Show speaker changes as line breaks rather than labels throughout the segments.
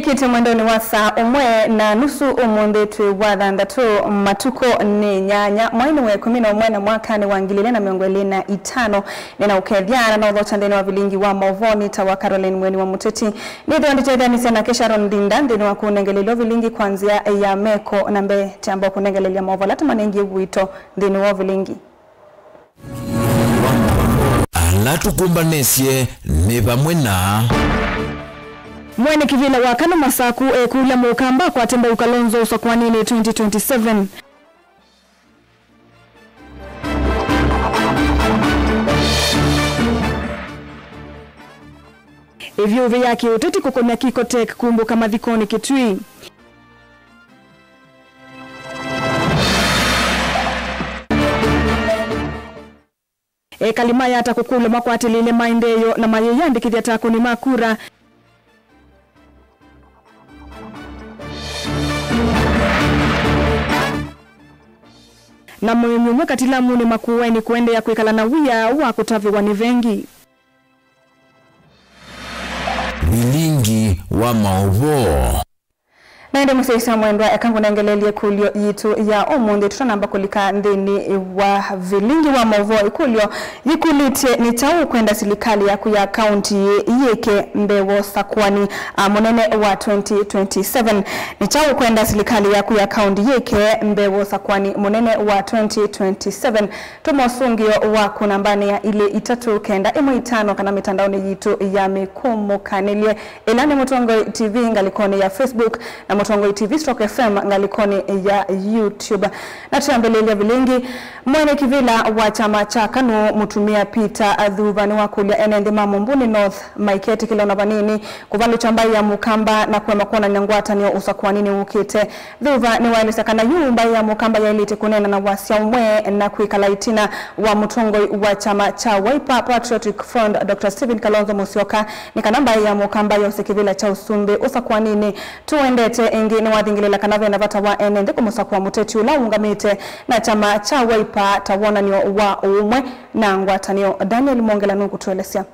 Ikite mwendoni wa saa umwe na nusu umunde tuwe wadhandatu matuko ni nyanya mwaini we 11 na mwaka ni wangilile na miongwele na itano nina ukedhiana na udhochandeni wa vilingi wa Movoni tawa Caroline Mweni wa Muteti nidhi wanditedha nisena kesha Rondinda ndini wa kunengelelio vilingi kwanzia ya meko na mbe tiambo kunengelelio Movo lati manengi wito ndini wa vilingi
Alatu kumbanesye neba mwena
Mwene kivila wakano masaku kula mukamba kwa temba ukalonzo usakwanini 2027. Hivyo vyake uteti kukomea kikotek kumbuka madhikoni Kitui. Kalimaya atakukula makwati lile maindeyo na mayeyandi kidhiataku ni makura. Na mwe katila mune makuweni kuende ya kuikala na wia wa kutaviwa ni vengi.
Vilingi wa Maovo.
Naende msesa mwendwa ekangu nengelelye kulio yitu ya omundi tutanamba kulika ndini wa vilingi wa Maovo ikulio yikulite ni tau kwenda silikali ya kuya county yeke mbewo sakwani monene wa 2027 ni tau kwenda silikali ya kuya county yeke mbewo sakwani monene wa 2027 tumosungio wa kunambani ya ile itatu kenda itano kana mitandaoni yitu ya mikumu kanilye ilani Mutongo TV ngalikoni ya Facebook na Mutongo TV Stroke FM ngalikoni ya YouTube. Na tuambelele vilingi mwene kivila wa chama cha KANU mutumia Peter Adhuva ni wakulia enende Mamumbuni North Maiketi kila unabanini kuvalu chambai ya mukamba na kuema kuona nyangwata ni usakwanini ukite. Dhuva ni waelisa kana yumba ya mukamba ya ilite kunena na wasia umwe na kuikala itina wa Mutongo wa chama cha Wiper Patriotic Front Dr. Stephen Kalonzo Musyoka ni kanamba ya mukamba ya usikivila cha usumbe usakwanini tuendete engine wadhingilela kanave na vata wa enende kumusakwa Muteti ula ungamite na chama cha Wiper tawona ni wa umwe na ngwatanio. Daniel Mongela nuku tuelesea.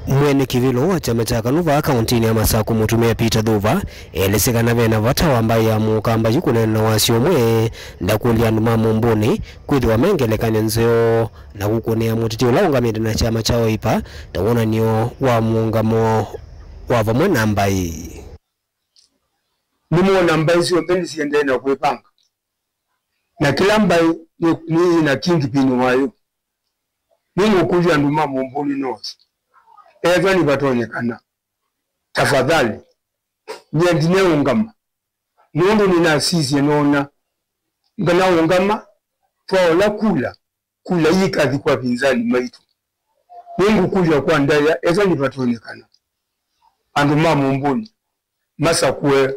Mwene kivilo wa chama cha KANU va kauntini ya Masaku mutumia Peter Adhuva eleseka nave na vata wambaye ya mukamba yukunena na wasio mwe ndakulia Mamumbuni kuithi wa mengelekane nzeo na kukunea Muteti ula ungamite na chama cha Wiper tawona niyo wa muungamo wa vamwe nambai.
Nimu nambai siyo mbendi siyende na kuipanga. Na kila mbai ni na kingi pinu wayo. Nimu kuja nduma Mamumbuni North. Eva ni batonye kana. Tafadhali. Nyendine ungama. Mundu ni nasisi enona. Ngana ungama. Fawala kula. Kula yikathi kwa pinzani maitu. Mungu kuja kwa ndaya. Eva ni batonye kana. Andu Mamumbuni. Masakwe.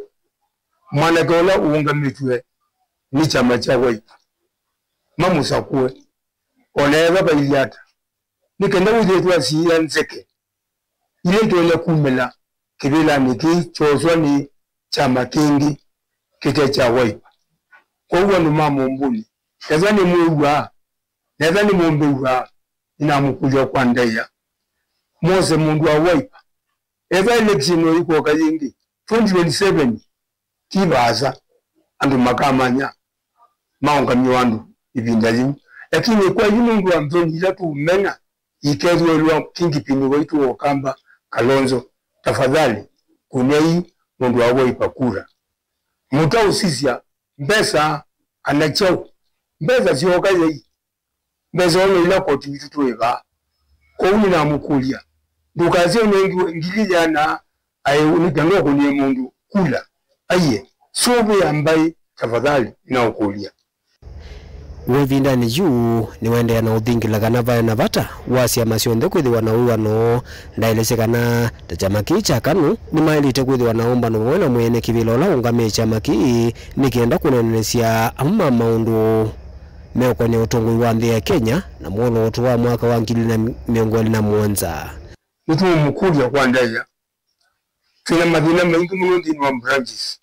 Mwana gola uungamitwe ni chama cha Wiper. Mamusakwe. Oneva bailiata. Nikenda ujetwa siya nzeke. Ile ndole kumela kibila niki chozwa ni chama kingi kite cha Wiper. Kwa huwa ni Mamumbuni. Eza ni muwa. Eza ni mumbewa. Ina mkuja kwa ndaya. Mose mundu wa Wiper. Eza election iko kayingi. 2027 kibaza andu makamanya maungamyo wandu ibinda limu. Lakini kwa yunungu wa mzoni ilatu umena ikeru elua kingi pinu waitu wakamba Kalonzo tafadhali kunei mundu wa Wiper kura. Muta usisia mbesa anachau mbesa siyoka yei mbesa ono ila koti vitu eva kwa uni na mukulia ndukazi ngili jana unitanua kwenye mundu kula aye sobe ambaye tafadhali na ukulia.
Wevinda ni juu ni wende na udhingila kana vaya na vata wasi ya masionde kuithi wanauwa no ndaileseka na chama kii cha KANU ni mailite kuithi wanaomba no mwena mwene kivilola ungame chama kii nikienda kunenesia amma maundu meo kwenye utongui wa ndhi ya Kenya na mwono watu wa mwaka wa ngili na miongoli na muonza.
Mtu mkulia kwa ndaya tuna madhina mengi mnundi wa branches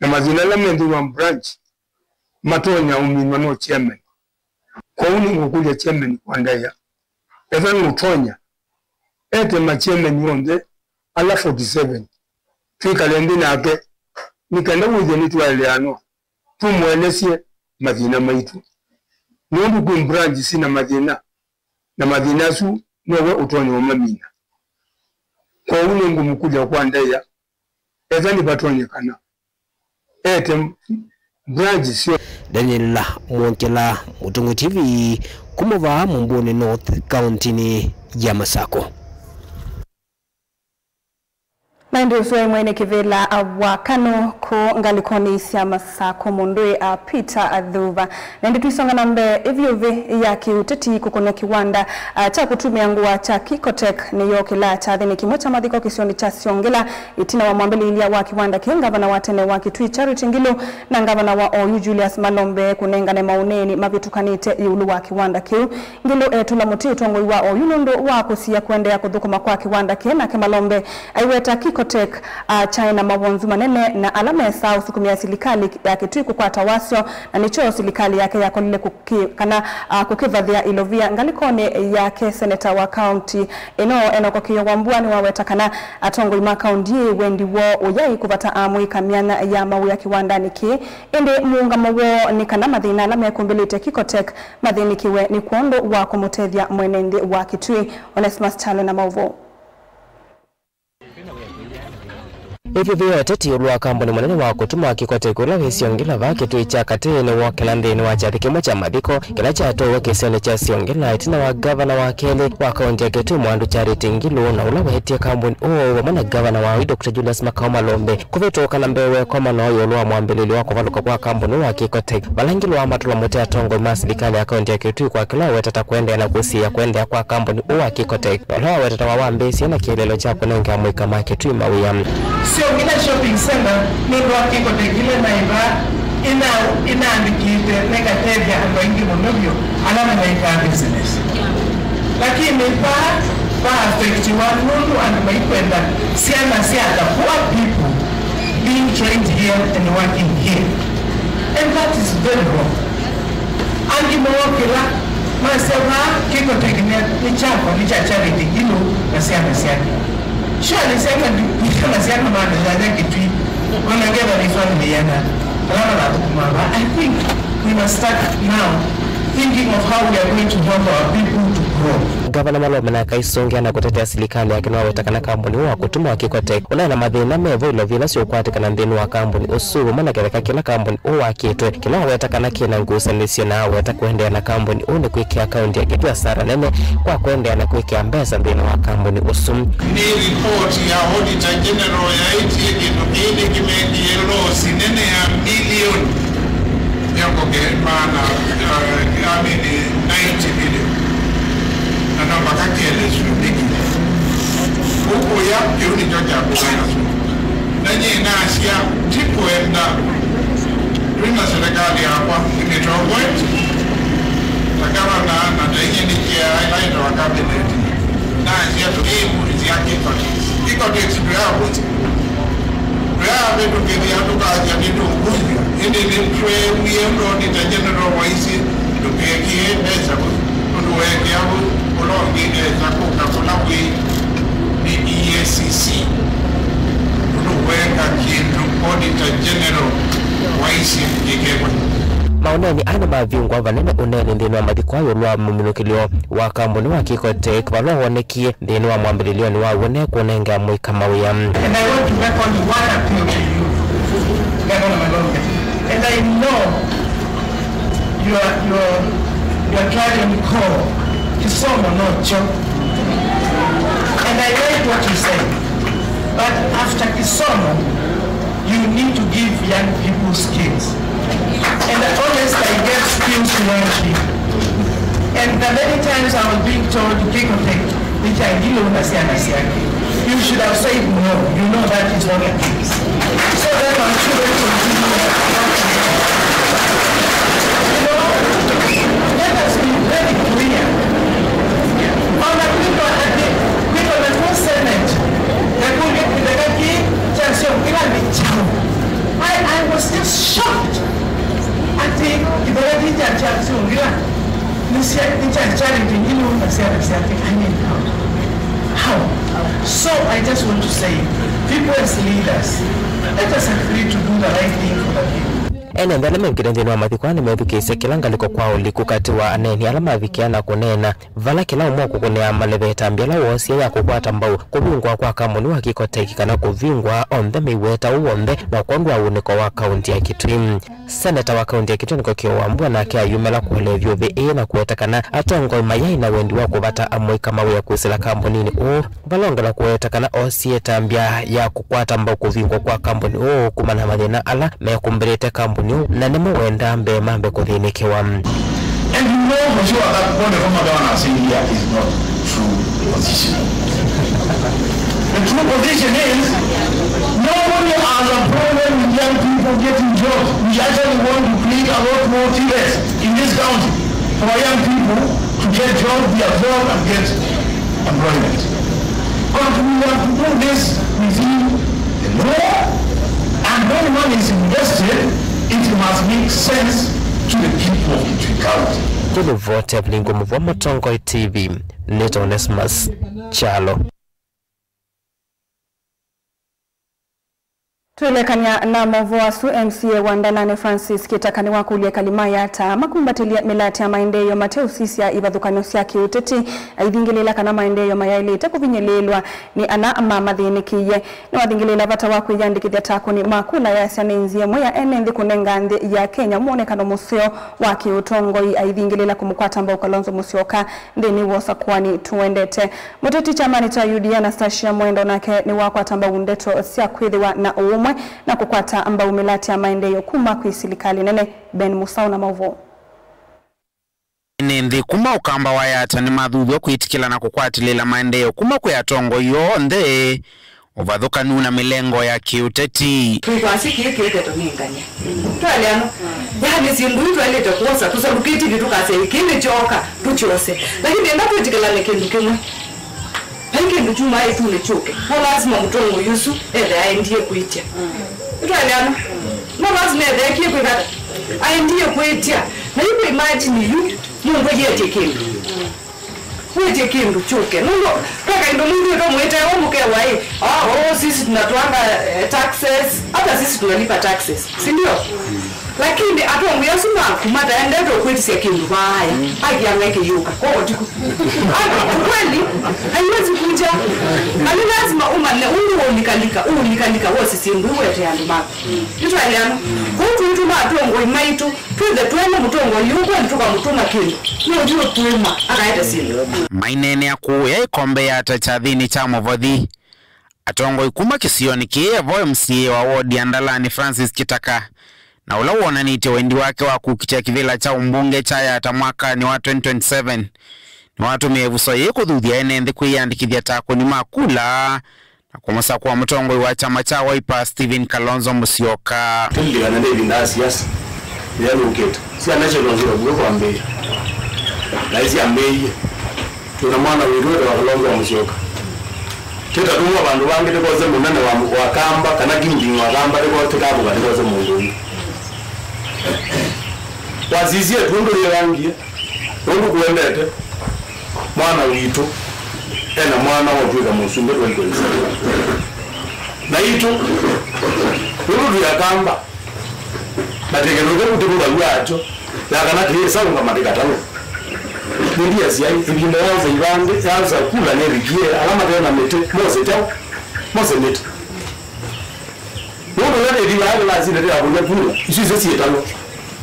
na madhina la mengi wa branch matonya uminwa no chairman kwa uni ngukulia chairman kwa ndaya eza nutonya ete ma chairman yonde ala 47 twikalendi nake nikenda wuje nitwaleano tumwenesie mathina maitu nundu kwi branch sina mathina na mathina su nowe utonyo mamina kwa ule ngumu kuja kwa ndeya ezani batonyekana ete branch sio
Daniel Monkela Mutungu TV kumova Mumbuni North County ni ya Masako.
Na ndio sio mwene kivela wa Kano ko ngalikoni sia Masako mondwe Peter Adhuva. Na ndio tuisonga nambe hivyo ya kiuteti kukonya kiwanda cha kutumia nguo cha Kikotek ni yokela cha thini kimocha madhiko kisioni cha Siongela itina wa mwambili ilia wa kiwanda kiengavana watene wa Kitui Charity Ngilu na ngavana wa OU Julius Malombe kunengane mauneni mavitukanite yulu wa kiwanda kiu Ngilu tula muti utongo wa OU nondo wa kusia kuendea kudhukuma kwa kiwanda kena ke Malombe aiweta Kikotek China mabonzu manene na alama ya saa usukumia silikali ya Kitui kukwata wasio na nicho silikali yake ya kolile kukivadhia ilovia ngalikone yake seneta wa county eno kwa kiyo wambuani wawetakana atongo ima county wendi wo uyai kuvata amui kamiana ya mawu ya kiwanda niki indi muunga mawo ni kana madhina alama ya kumbilite Kikotek madhini kiwe ni kuondo wa kumutedhia mwenende wa Kitui Onesimus Chalo na mauvo.
Hivyo teti ulwa kambuni mwanene wa kutuma Kikotek ula Siongela va Kitui cha Katene wa kilandeni wa chati kimocha madiko kila cha towe kisione cha Siongela itina wa gavana wa Kele wa kaunti ya Kitui Mwandu Charity Ngilu na ula wetia kambuni wa mwana gavana wa Dr. Julius Malombe kuvitoka na mbewe kwa manoyo ulwa mwambilili wa kuvaluka kwa kambuni wa Kikotek balangilu wa matula motea tongo masilikali ya kaunti ya Kitui kwa kila wetata kuende na kusia kuende kwa kambuni wa Kikotek wala wetata wawambesi na kielelo cha kunenga mwika ma Kitui mawiyam
Siongela shopping center nondo wa Kikotek ile naiba ina andikite negative ya hangoingi monobyo alama na ika business lakini pa affect one nondo and maikwenda siata poor people being trained here and working here and that is very wrong and imewakila masema Kikotek ni chapa ni cha Charity Ngilu na siata surely second kama siana maana ya Kitui wanageva ni family yana alama la kumaba. I think we must start now thinking of how we are going to help our people to grow.
Gavana Malombe na kaisongia na kutetea serikali yake na wetakana kambuni wa kutuma Kikotek una na madhina mevo ilo vila sio kwatikana ndeni wa kambuni usuru mana keleka kila kambuni uwa kitwe kila wetakana kina ngusa nisio na wetakuendea na kambuni uni kuiki akaunti ya kitu ya sara nene kwa kuendea na kuiki ambesa ndeni wa kambuni usum.
Ni report ya Auditor General ya iti kile kimendi yelo sinene ya milioni yango maana amini 90 million na makakele shubiki huko ya kiuni choja kuwena nanyi inaashia tikuenda rina serikali hapa imetoa point takama na dainye nikia aina wa cabinet na ashia tukimu hizi ya Kikotek tuyabuti tuyabetu kedi ya tuka aja nitu ukuzia hindi nitwe uyendo nita general waisi tukekie pesa tuweke hapo ulongine za kulawi ni EACC tuweka kitu Auditor General waisi kikebwe
maoneni ana maviungwa vanene unene ndini wa mathikwayo lwa muminukilio wa kambuni wa Kikotek valwa wonekie ndini wa mwambililioni wa wone kunenga mwika mawia.
And I want to record one appeal to you, Governor Malombe. And I know your clarion call is so monocho. And I like what you said. But after Kisomo, you need to give young people skills. And honestly, I get skills to learn people. And the many times I was being told to Kikotek, which I didn't understand, you should have said no. You know that is not the case. So that our children continue. You know, let us be very clear. On the people at the full Senate, I was just shocked. I think if I did that, Charity Ngilu, I need help. How? So I just want to say, people as leaders, let us agree to do the right thing for the people.
Ene mbele mkirendeni wa mathikwani methukise kilanga liko kwa uliku kati wa aneni alama vikiana kunena vala kila umwa kukunea maleveta mbiala wosia ya kukwata mbau kuvingwa kwa kamuni wa kikote kikana kuvingwa onthe miweta uwonde na kuondwa uniko wa kaunti ya Kitui. Seneta wa kaunti ya Kitui niko kiwambua na kia yumela kuelevyo VA na kuetakana atongo mayai na wendi wa kubata amoi kama wea kuisila kampunini valonga la kuetakana osie tambia ya kukwata mbau kuvingwa kwa kampuni kumana madhina ala mekumbirite kampuni na nemo wenda mbe mambe kuthinikiwa.
And you know for sure that what the former governor saying here is not true position. The true position is nobody has a problem with young people getting jobs. We actually want to create a lot more TS in this county for young people to get jobs, be absorbed and get employment. But we have to do this within the law, and when money is invested, it must make sense to the people of Kitui County.
Kulu vote Blingo Mvua Motongo TV, Neto Onesmus Chalo.
Tuelekania na Mvua Su MCA Wandalane Francis kitakani wakulia kalimaya ata makumbatilia milati ya maendeyo Mateo Sisia ibadhukano siaki uteti aidhingilela kana maendeyo mayaili takuvinyelelwa ni ana mamadhinikiye ni wadhingilela vata waku yandikithia takuni makula ya sianenzie mweya enenthi kunengandhi ya Kenya muonekano museo waki utongoi aidhingilela kumukwata mbao Kalonzo Musyoka ndini wosa kwani tuendete muteti chamani cha UDA Anastasia Mwendo nake ni wakwata mbao undeto siakwithiwa na uumwe na kukwata ambao milati ya maendeyo kuma kuisilikali nene Ben Musau na Mauvo.
Nendi kuma ukamba wayata ni madhudho kuitikila na kukwatilila maendeyo kuma kuyatongo yonde uvadhuka nuna milengo ya kiuteti.
Tuikwasi kike toninganya. Twaliano yani sindu twaleta kuosa tusabukiti vitukase kile choka tuchose. Lakini enda tuitikila nekindu kimwe. Henge nduchuma yetu lechoke. Kwa lazima mutongo yusu aendie kuitia. Twaliano. No lazima aendie kuitia. Aendie kuitia. Na hiyo imagine you Mungu yete kindu. Wete kindu choke. Mungu kaka ndo Mungu ndo mwete omuke wai. Sisi tunatoanga taxes. Hata sisi tunalipa taxes. Si ndio? Lakini atongo yesu na kumata endendo kuitisia kindu baya. Agiangeke yuka. Kwa tiku. Kweli haiwezi kuja. Ani lazima umane unikalika wosi sindu wete yandu mako. Kitu aliano. Kutu matongo imaitu tuze tuende mutongo yuko nituka mutuma kindu. Ndio tuema akaenda sindu.
Mainene ya kuya ikombe ya tachathini cha Muvodhi. Atongo ikuma kisioni kie voe MCA wa wodi Andalani Francis Kitaka. Na ula uona niti wendi wake wa kukitia kivila cha umbunge chaya hata mwaka ni wa 2027. Ni watu mievuso yeko dhudhia enenthi kuiandikithia tako ni makula. Na kumusa kuwa mtongo wa chama cha Wiper Stephen Kalonzo Musyoka.
Tuliga na David Ndasi yes. Yalo uketa. Si national zero bwo kwa mbele. Laisi ambeye. Tuna mwana wirode wa Kalonzo Musyoka. Kita tumwa bandu bange tekoze munene wa kamba kana kingi wa kamba tekoze kabu tekoze mundu. Wazizie tundu yerangie. Tundu kuendete. Mwana witu ena mwana wotwika musumbe kwelikweli. Na itu tundu ya kamba bategeroge kutukula lwacho yakana kisa ngamadika tano. Ndia siai ibinde yanza ibande yanza kula nerigie alama tena mete mose tao mose mete. Mungu ndio ndiye lazima ndio abunye kula. Ishize sietalo.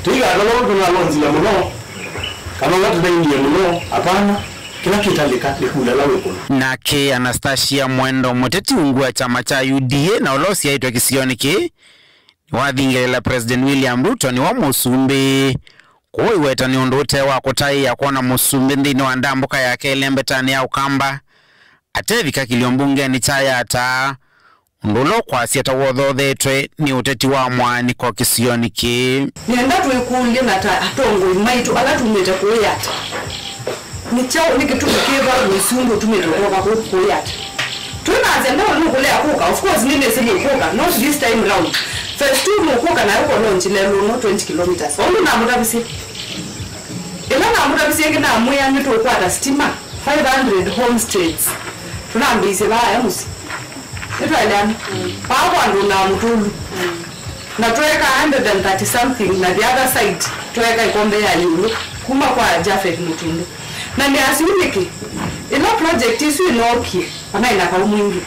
Tiga ndo tunalonzi ya muno. Kama watu ndio muno hapana. Kila kitandika kula lawe kuna.
Nake Anastasia Mwendo muteti ungua chama cha UDA na olosi yaitwa kisioni ki wadhingelela President William Ruto ni wa musumbi koi weta ni undote wa kutai ya kuona musumbi ndini wa ndambuka ya kelembetani ya ukamba atevika kiliombunge ni chaya ata undulo kwa sieta wodhodhetwe ni uteti wa mwani kwa kisioni ki
nienda tuikulie na atongo imaitu alatu umeta kuyata ni chao nikitumikeva musundu tumetoka kuyata tunaanza ndio nukulea kuka of course nini sema kuka not this time round first two mukuka na yuko launch lelo no 20 kilometers only na mutabisi ila na mutabisi ngina amuya nito kwata stima 500 homestays tunambise baya musi etwalani pakwandu na mutulu na tuweka 130 something na the other side tuweka ikombe ya yulu kuma kwa Jafet Mutundu na ni asiuniki ino project isu inoki ana inaka mwingi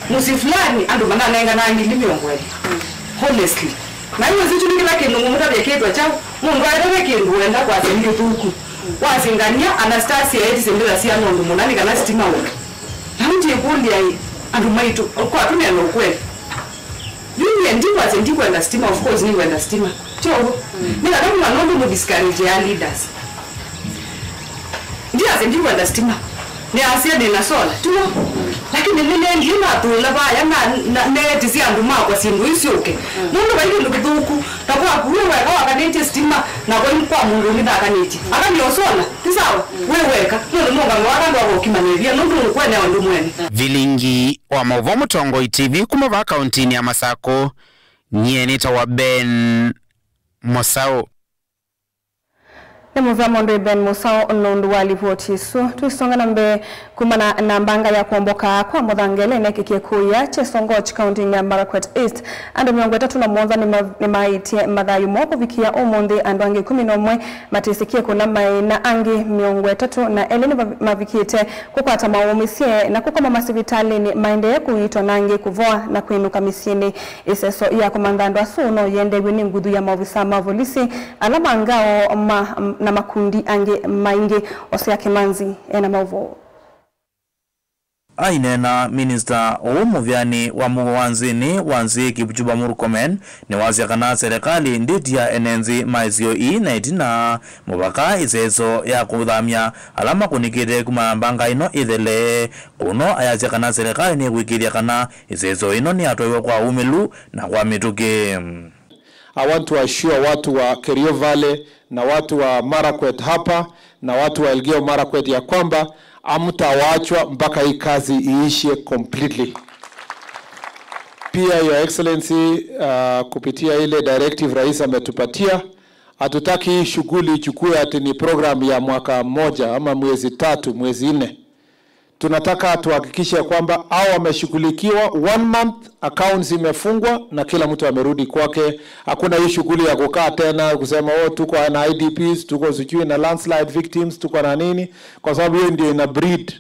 musi fulani andu mana nenga na ngili miongwe honestly na hiyo zitu nikila kindu mumuta byeketwa chao mundu aire kindu wenda kwa sendi tuku wazingania Anastasia eti sembera sia nondu munani kana stima wote hamti ekundi ai andu maitu kwa tumia no kweli yeye ndipo azendiko enda stima of course ni wenda stima chogo ni kama manondo mu discourage ya leaders ndio azendiko enda stima ni asia na sola tu lakini nile ndima tu la baya na neti si andu makwa sindu isioke mundu baiki ndukituku takwa kuwe weka wakaneti stima na kwa kwa mundu ni dakaneti akani osola tisawa weweka mundu munga ngwaka ndo okimanyevia mundu kwene andu mwene
Vilingi wa Mauvoo Mutongoi TV kumava kauntini ya Masako nyenita wa Ben Mosao
Nemuva mondo Ben Mosao nondu walivoti su tuisonga nambe kumana nambanga ya kuomboka kwa muthangele nekikie kuya Chesongoch County ya Marakwet East ando miongo 3 na mwanza ni maitie mathayu moko vikia umundi ando ange 11 matisikie kuna mai na ange miongo 3 na eleni mavikite kukwata maumisie na kukoma masivitali ni maende kuitwa nange kuvoa na kuinuka misini iseso ya komandando asuno yende wini ngudu ya maofisa mavolisi alama ngao na makundi ange maingi Osea Kimanzi ena Mauvoo
Ainena Minister Omuvyani wa Muwanzini wanzi Kipchumba Murkomen ni wazi kana serikali nditia enenzi maizio na itina mubaka iseso ya kuthamia alama kunikire kumambanga ino ithele kuno ayazi kana serikali ni kuikiria kana iseso ino ni atoiwa kwa umilu na kwa mituki.
I want to assure watu wa Kerio Valley na watu wa Marakwet hapa na watu wa Elgeyo Marakwet ya kwamba amtawachwa mpaka hii kazi iishe completely. Pia Your Excellency kupitia ile directive rais ametupatia hatutaki hii shughuli ichukue ati ni program ya mwaka mmoja ama mwezi 3 mwezi 4. Tunataka tuhakikishe kwamba hao wameshughulikiwa 1 month, accounts imefungwa na kila mtu amerudi kwake. Hakuna hii shughuli ya kukaa tena kusema tuko na IDPs, tuko sijui na landslide victims, tuko na nini, kwa sababu hiyo ndio ina breed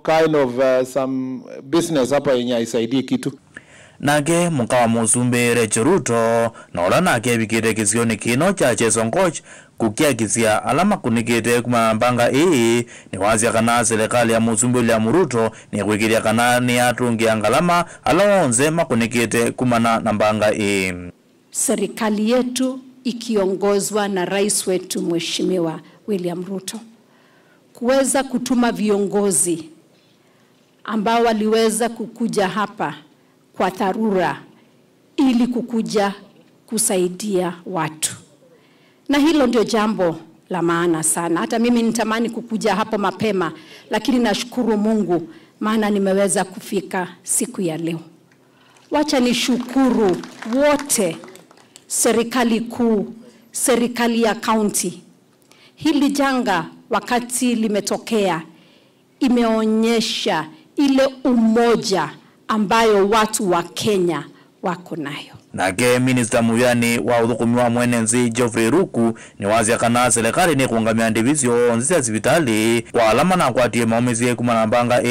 kind of some business hapa yenye haisaidii kitu.
Nage mukawa Musumbere Cheruto nola nake bikire kisioni kino cha Chesongoch kukiakisia alama kunikite kumambanga ni wazi kana serikali ya Musumbere ya Muruto ni kuikiria kana ni atungi angalama alonze makunikite kumana nambanga
Serikali yetu ikiongozwa na rais wetu Mheshimiwa William Ruto kuweza kutuma viongozi ambao waliweza kukuja hapa kwa dharura ili kukuja kusaidia watu. Na hilo ndio jambo la maana sana. Hata mimi nitamani kukuja hapo mapema, lakini nashukuru Mungu maana nimeweza kufika siku ya leo. Wacha nishukuru wote, serikali kuu, serikali ya county. Hili janga wakati limetokea imeonyesha ile umoja ambayo watu wa Kenya wako nayo.
Nake Minister Muvyani wa uthukumi wa mwenenzi Geoffrey Ruku ni wazi kana serikali ni kuungamia ndivisio nzisa hospitali kwa alama na kwatie maumizi kumanambanga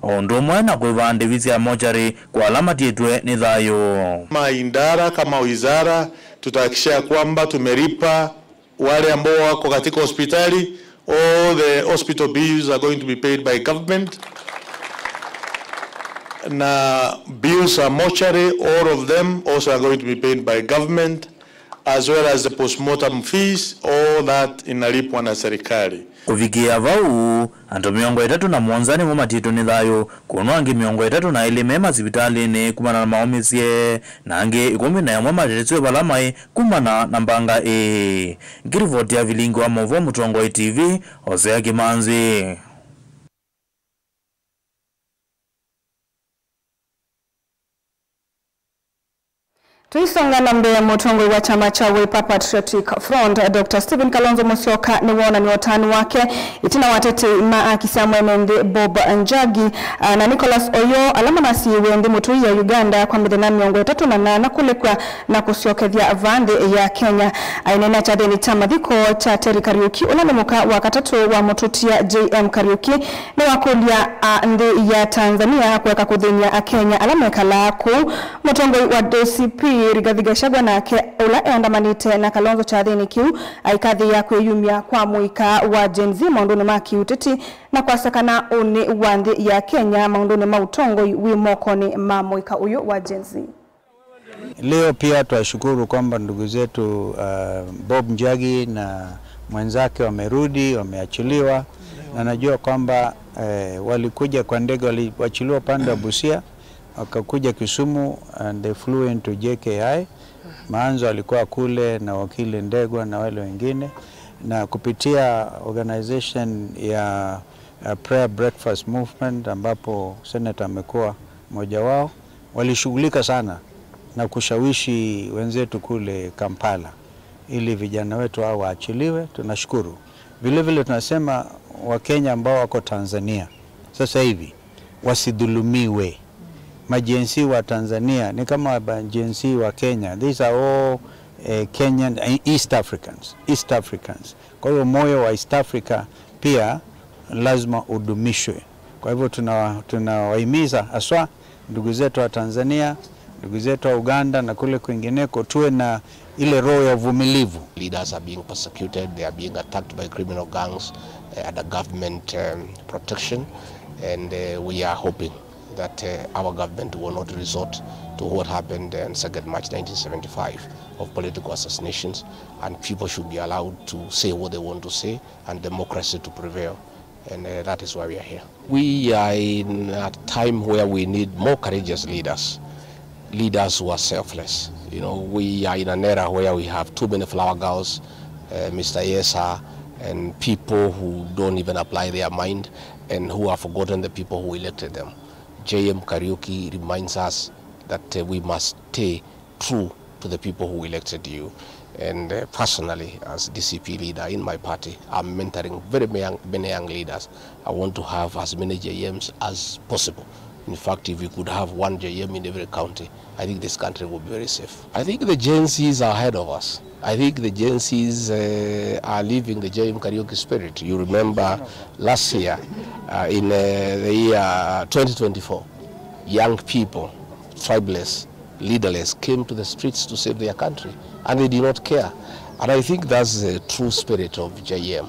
ondo mwena kuiva ndivisia mochari kwa alama tietwe ni thayo.
Maindara kama wizara tutahakikisha kwamba tumeripa wale ambao wako katika hospitali. All the hospital bills are going to be paid by government. Na bills are mortuary, all of them also are going to be paid by government, as well as the postmortem fees, all that inalipwa na serikali.
Kufikia vau anto miongo 3 na mwanzani mu matito ni thayo kunwangi miongo 3 na ile mema hospitali ni kumana na maumizie nange 11 matetetwe balamai kumana na mbanga ngirivoti ya Vilingi wa Mauvoo Mutongoi TV Osea Kimanzi.
Tuisonga na mbele mutongwe wa chama cha Wiper Patriotic Front Dr. Stephen Kalonzo Musyoka ni wona ni watani wake itina watete akisema mwende Bob Njagi na Nicholas Oyo alama nasi wende mutui ya Uganda kwa midena miongo 38 kule kwa na kusyokethia vande ya Kenya ainena cha deni chama dhiko cha Terry Kariuki unanemuka wakatatu wa mututia JM Kariuki ni wakulia ndi ya Tanzania kuweka kudhinia Kenya alama kala ku mutongwe wa DCP Rigathi Gachagua nake ula endamanite na Kalonzo chathini kiu aikadhi ya kweyumia kwa muika wa Gen Z maunduni maki uteti na kwa sakana uni wandhi ya Kenya maunduni mautongo wimokoni muika uyu wa Gen Z.
Leo pia tuwashukuru kwamba ndugu zetu Bob Njagi na mwenzake wamerudi, wameachiliwa na najua kwamba walikuja kwa ndege, waliachiliwa pande wa Busia wakakuja Kisumu and they flew into JKI. Maanzo alikuwa kule na wakili Ndegwa na wale wengine, na kupitia organization ya Prayer Breakfast Movement ambapo Senator amekuwa mmoja wao, walishughulika sana na kushawishi wenzetu kule Kampala ili vijana wetu hao waachiliwe. Tunashukuru. Vile vile tunasema Wakenya ambao wako Tanzania sasa hivi wasidhulumiwe. Majensi wa Tanzania ni kama majensi wa Kenya. These are all Kenyan East Africans. Kwa hiyo moyo wa East Africa pia lazima udumishwe. Kwa hivyo tunawahimiza haswa ndugu zetu wa Tanzania, ndugu zetu wa Uganda na kule kwingineko tuwe na ile roho ya uvumilivu.
Leaders are being persecuted, they are being attacked by criminal gangs under government protection, and we are hoping that our government will not resort to what happened on 2nd March 1975 of political assassinations, and people should be allowed to say what they want to say and democracy to prevail. And that is why we are here. We are in a time where we need more courageous leaders who are selfless. You know, we are in an era where we have too many flower girls, Mr. Yesa, and people who don't even apply their mind and who have forgotten the people who elected them. JM Kariuki reminds us that we must stay true to the people who elected you. And personally, as DCP leader in my party, I'm mentoring many young leaders. I want to have as many JMs as possible. In fact, if we could have one JM in every county, I think this country would be very safe. I think the Gen Zs are ahead of us. I think the Gen Zs are living the JM Kariuki spirit. You remember last year, in the year 2024, young people, tribeless, leaderless, came to the streets to save their country, and they did not care. And I think that's the true spirit of JM.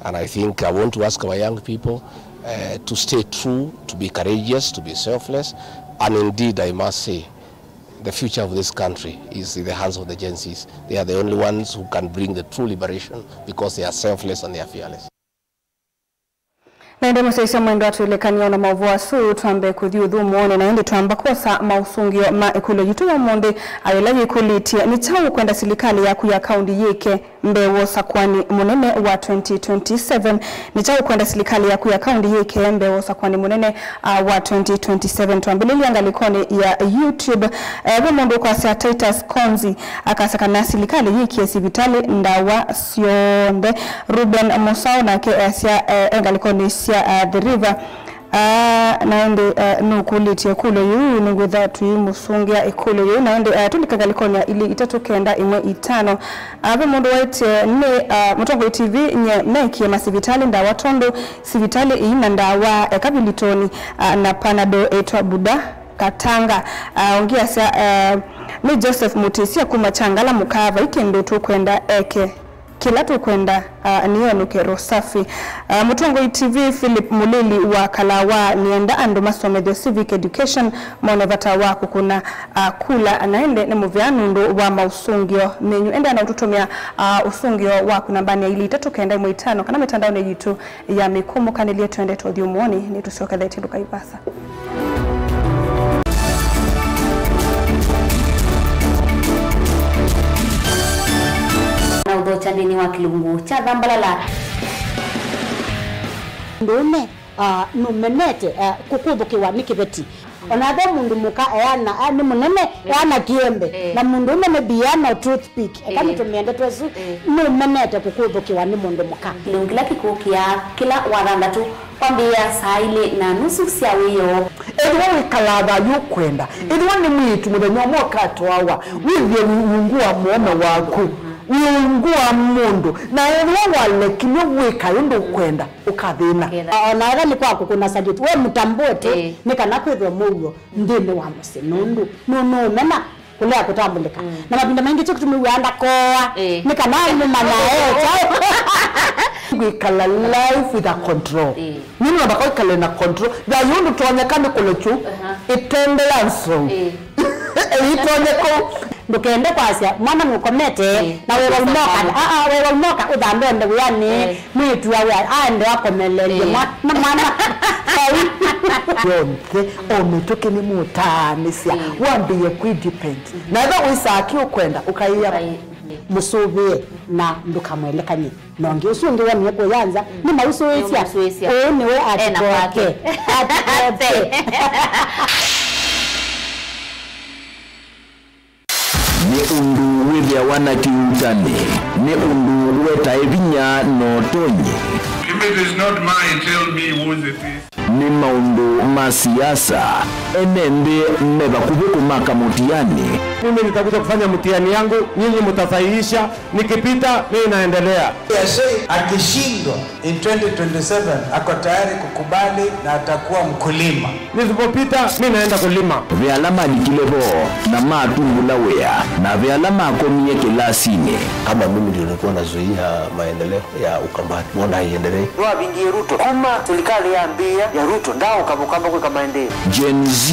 And I think I want to ask our young people to stay true, to be courageous, to be selfless, and indeed, I must say, the future of this country is in the hands of the Gen Zs. They are the only ones who can bring the true liberation because they are selfless and they are fearless.
Na ndemo sasa mwendo atuelekania na mavua su tuambe kudhiudhu muone na ndi tuamba kosa mausungio ma ikulo jituwa monde ayolaji kulitia ni tawu kwenda silikali ya kuya kaundi yeke mbewo sakwani munene wa 2027 ni tawu kwenda silikali ya kuya kaundi yeke mbewo sakwani munene wa 2027 tuambilili angalikoni ya YouTube mundo kwa sea Titus Konzi akasaka na silikali yeke sivitali ndawa sionde Ruben Musao na ke angalikoni the river naende nukulitie kulo yu ningwitha tuimusungia ikulo yu naende tulikagalikoni ili itatokenda imwe itano ave mundu waite ni Mutongo TV nye meki ya masivitali ndawa tondo sivitali ina ndawa kabilitoni na panado etwa Buda Katanga ongia sa ni Joseph Mutisia kumachangala mukava ikendo tukwenda eke kila tukwenda niyo nukero safi. Mutongo TV Philip Mulili wa Kalawa nienda ando masome the civic education monevata wako kuna kula anaende na muvianu ndo wa mausungio menyu enda na ututumia usungio wako nambani ya ili itatokenda imwe itano kana mitandao ni jitu ya mikumu kanilia tuende tuodhi umuoni ni tusioka dhaiti luka ipasa.
Chanini wa Kilungu cha Dhambalala ndone numenete kukumbukiwa nikibeti
Onaga mundu muka yana ni munene yana kiembe na mundu munene biana toothpick kama tumeenda twesu ni menete kukudhukiwa ni mundu muka
kila kikukia kila waranda tu kwambia saile na nusu cia wiyo
edwa wikalaba yukwenda edwa ni mwitu muthenya mwaka wawa withie wungua muome waku wungua mundu na edwa walekine wika yundu kwenda ukathina
ona era ni kwaku kuna sagiti we mutambote nikana kwithwa muyo ndine wa musinundu no mena kulea kutambulika na mabinda mengi tu kutumiwanda koa nikana ni manae
we kala life with a control nini nabako kala na control ya yundu tuonekane kulechu itendelanso itonyeko
ndukende kwasia mwana mukomete na wewe umoka udambe ndo yani mwitu awe ande akomelele mwana
yonke ometoke ni mutanisia wambie ku depend na ndo wisaki ukwenda ukaiya
musubie na ndukamwelekanye nonge usunge wani ko yanza ni mausuisia ni we atikoke
ni undu withia wana kiutani ni undu weta evinya no tonye.
If it is not mine, tell me whose it is.
Ni maundu masiasa enembe mmeba kubuku makamutiani.
Mimi nitakuja kufanya mtihani yangu, nyinyi mtasahihisha, nikipita mimi naendelea.
Akishindwa in 2027 ako tayari kukubali na atakuwa mkulima.
Nisipopita mimi naenda kulima.
Vyalama nikilebo na matungula wea na vyalama akomie kilasini.
Kama mimi ndio nilikuwa nazuia maendeleo ya Ukambani, mbona haiendelee?
Ndio bingi Ruto. Kuma serikali yaambia ya Ruto ndao kabukamba kwa maendeleo.
Gen Z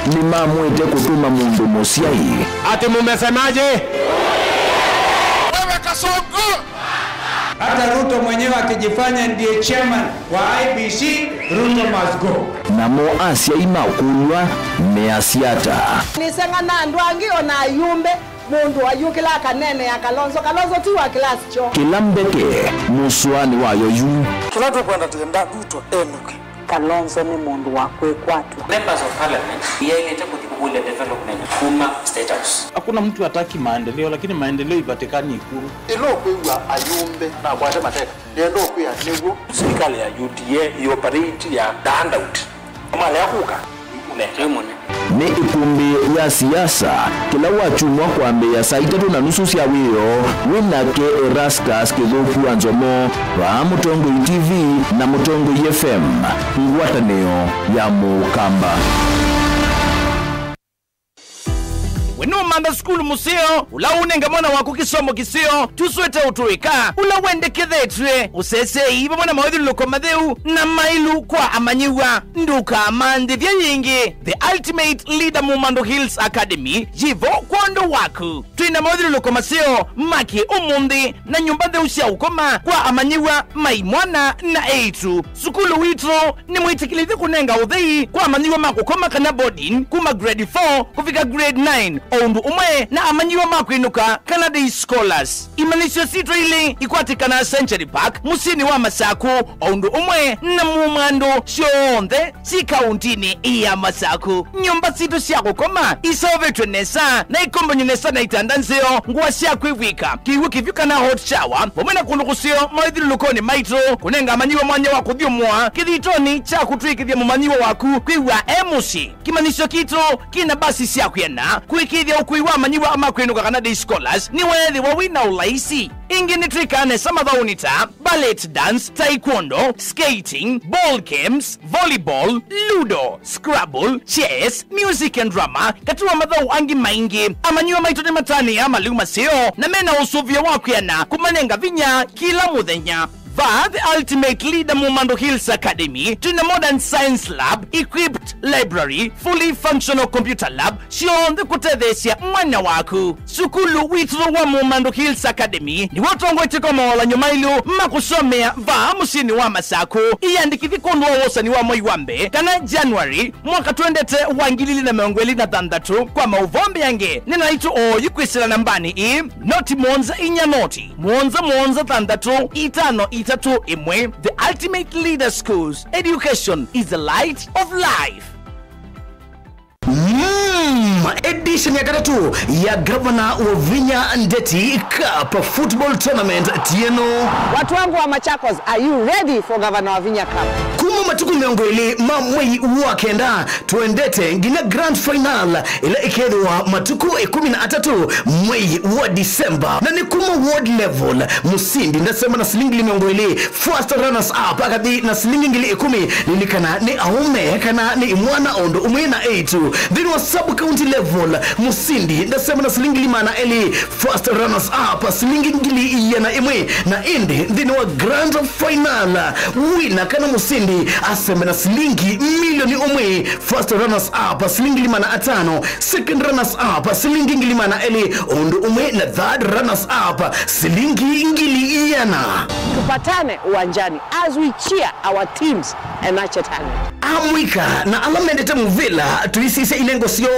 ni mamwete kutuma mundu mosiai.
Ati mumesemaje?
Wewe Kasongo.
Hata Ruto mwenyewe akijifanya ndiye chairman wa IBC, Ruto must go.
Na mo Asia imakulwa measiata.
Nisengana ndwangi ona yumbe mundu ayukila kanene ya Kalonzo tu wa class cho.
Kilambeke muswani wayo yu.
Tunataka kwenda tenda Ruto enuke.
Kalonzo ni mundu wa kwekwatu.
Members of parliament yelete kujibule development kuma state house.
Hakuna mtu hataki maendeleo, lakini maendeleo ipatikani Ikulu.
Ilo kwa ayumbe na kwa sema teka ndio kwa nigo
Serikali ya UDA ioperate ya handout kama leo kuka unetemone
ni ikumbi ya siasa kila wachumwa kwambe ya saa 3:30 cia wiro winake Erastus Kithuku Anzomo wa Mutongo TV na Mutongo FM ngwatanio ya Mukamba.
Wenu manda skulu museo, ula unenga mwana wako kisomo kiseo, tuswete utuika, ula wende kethetwe, usese iba mwana mawedhulu loko madheu, na mailu kwa amanyiwa, nduka amande vya yingi, the ultimate leader Mumando Hills Academy, jivo kwando waku. Tuina mawedhulu loko maseo, maki umundi, na nyumbade usia ukoma, kwa amanyiwa, maimwana na eitu. Sukulu witro, ni mwitikilithi kunenga udhei, kwa amanyiwa makukoma kana boarding, kuma grade 4, kufika grade 9, Oundu umwe na amanyiwa makwinuka Canada Scholars. Imanisho sito ili ikwatikana Century Park, musini wa Masaku, Oundu umwe na Mumando shionde si kauntini iya Masaku. Nyumba sito siya kukoma, isaovetwe nesa na ikombo nyunesa na itandanzeo nguwa siya kuiwika. Kiwi kivyuka na hot shower, pomena kunukusio maidhilu lukoni maitro, kunenga amanyiwa mwanya waku dhiumwa, kithitoni cha kutwikithia mumanyiwa waku kuiwa emusi. Kimanisho kitro, kina basi siya kuyena, kuikithia ukuiwa amanyiwa ama kwinuka Canada Scholars, ni wethi wawina ulaisi. Ingi ni trikane samadhaunita, ballet dance, taekwondo, skating, ball games, volleyball, ludo, scrabble, chess, music and drama, katuwa madhau angi maingi, amanyiwa maitone matani ama luma seo, na mena usuvia wakuyana, kumanenga vinya kila muthenya. The ultimate leader Mumando Hills Academy, to the modern science lab, equipped library, fully functional computer lab, shion the kutethesia mwana waku. Sukulu witro wa Mumando Hills Academy, ni watongo itikoma wala nyumailu, makusomea musini wa Masaku, iyandikithi kondo wa wosa ni wa Moiwambe, kana January, mwaka tuendete wangilili na meongweli na thandatu, kwa mauvombe yange, nina itu o yukwisila nambani noti monza inya noti, monza thandatu, itano itatu imwe. The ultimate leader schools. Education is the light of life.
edition ya katatu ya Governor Wavinya Ndeti Cup Football Tournament tieno.
Watu wangu wa Machakos, are you ready for Governor Wavinya Cup?
Kuma matuku miongwili mamwei wakenda tuendete ngine grand final ila ikedwa matuku 13 mwei wa Disemba na ni kuma world level musindi ndasema na silingi miongwili first runners up akadi na silingi ngili 10 nilikana ni aume kana ni mwana ondo umwena 8 then wa sub county level musindi ndasema na silingi limana eli first runners up silingi ngili yana imwe na indi then wa grand final winner kana musindi asema na silingi milioni umwe first runners up silingi limana 5 second runners up silingi ngili mana eli ondo umwe na third runners up silingi ngili yana.
Tupatane uwanjani as we cheer our teams and nurture talent.
Amwika na alamendete muvila tuisise ilengo sio